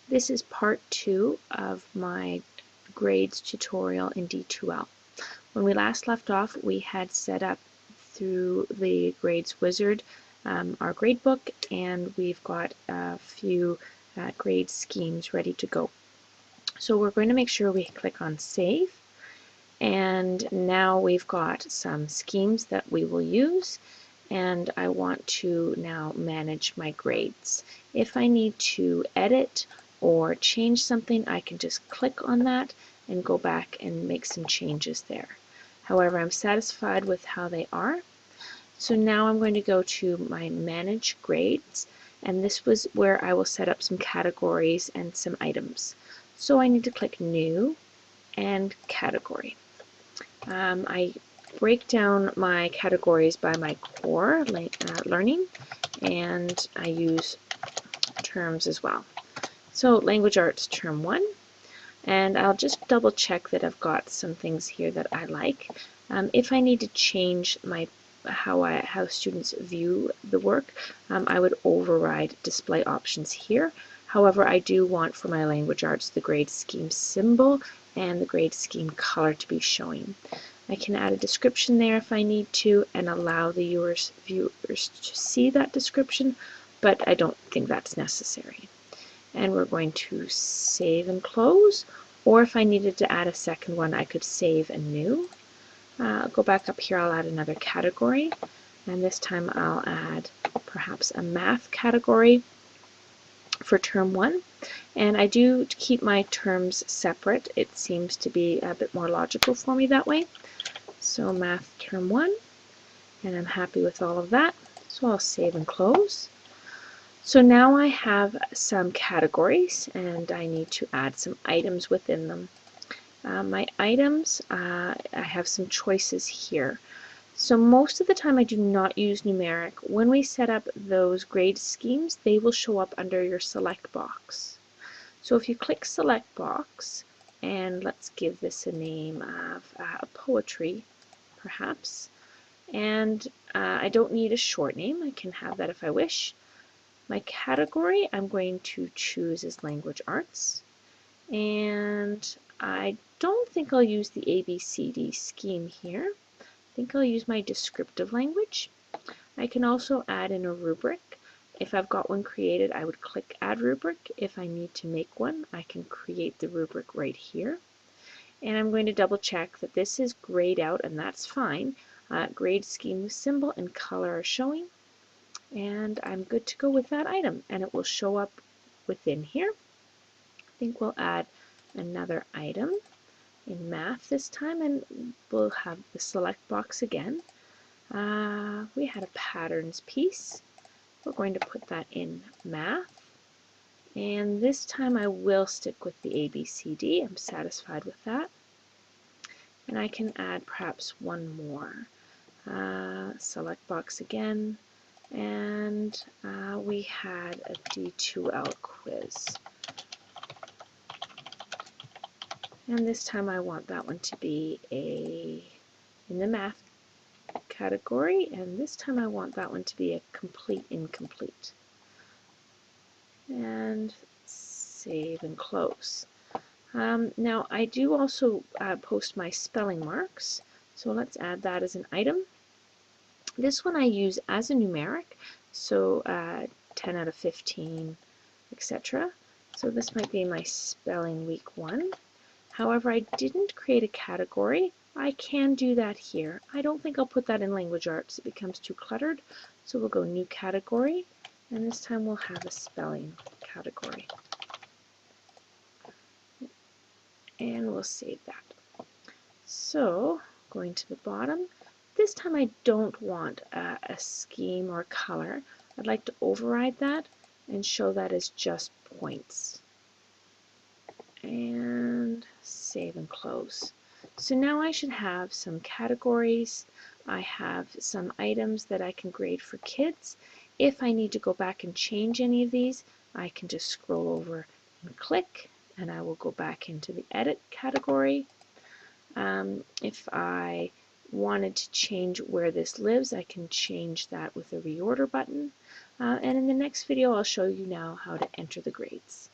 This is part 2 of my grades tutorial in D2L. When we last left off, we had set up through the grades wizard our grade book, and we've got a few grade schemes ready to go. So we're going to make sure we click on save, and now we've got some schemes that we will use, and I want to now manage my grades. If I need to edit or change something, I can just click on that and go back and make some changes there. However, I'm satisfied with how they are. So now I'm going to go to my Manage Grades, and this was where I will set up some categories and some items. So I need to click New and Category. I break down my categories by my core learning, and I use terms as well. So Language Arts Term 1, and I'll just double check that I've got some things here that I like. If I need to change my how students view the work, I would override display options here. However, I do want for my language arts the grade scheme symbol and the grade scheme color to be showing. I can add a description there if I need to and allow the viewers to see that description, but I don't think that's necessary. And we're going to save and close, or if I needed to add a second one, I could save a new. I'll go back up here, I'll add another category, and this time I'll add perhaps a math category for term 1. And I do keep my terms separate. It seems to be a bit more logical for me that way. So math term 1, and I'm happy with all of that. So I'll save and close. So now I have some categories, and I need to add some items within them. My items, I have some choices here. So most of the time I do not use numeric. When we set up those grade schemes, they will show up under your select box. So if you click select box, and let's give this a name of poetry, perhaps, and I don't need a short name. I can have that if I wish. My category I'm going to choose as language arts, and I don't think I'll use the ABCD scheme here. I think I'll use my descriptive language. I can also add in a rubric. If I've got one created, I would click Add Rubric. If I need to make one, I can create the rubric right here. And I'm going to double check that this is grayed out, and that's fine. Grade scheme symbol and color are showing, and I'm good to go with that item, and it will show up within here. I think we'll add another item in math this time, and we'll have the select box again. We had a patterns piece. We're going to put that in math, and this time I will stick with the ABCD. I'm satisfied with that, and I can add perhaps one more. Select box again, and we had a D2L quiz. And this time I want that one to be in the math category, and this time I want that one to be a complete incomplete. And save and close. Now I do also post my spelling marks, so let's add that as an item. This one I use as a numeric, so 10 out of 15, etc. So this might be my spelling week 1. However, I didn't create a category. I can do that here. I don't think I'll put that in language arts. It becomes too cluttered. So we'll go new category, and this time we'll have a spelling category. And we'll save that. So going to the bottom, this time I don't want a scheme or color. I'd like to override that and show that as just points. And save and close. So now I should have some categories. I have some items that I can grade for kids. If I need to go back and change any of these, I can just scroll over and click, and I will go back into the edit category. If I wanted to change where this lives, I can change that with the reorder button. And in the next video, I'll show you now how to enter the grades.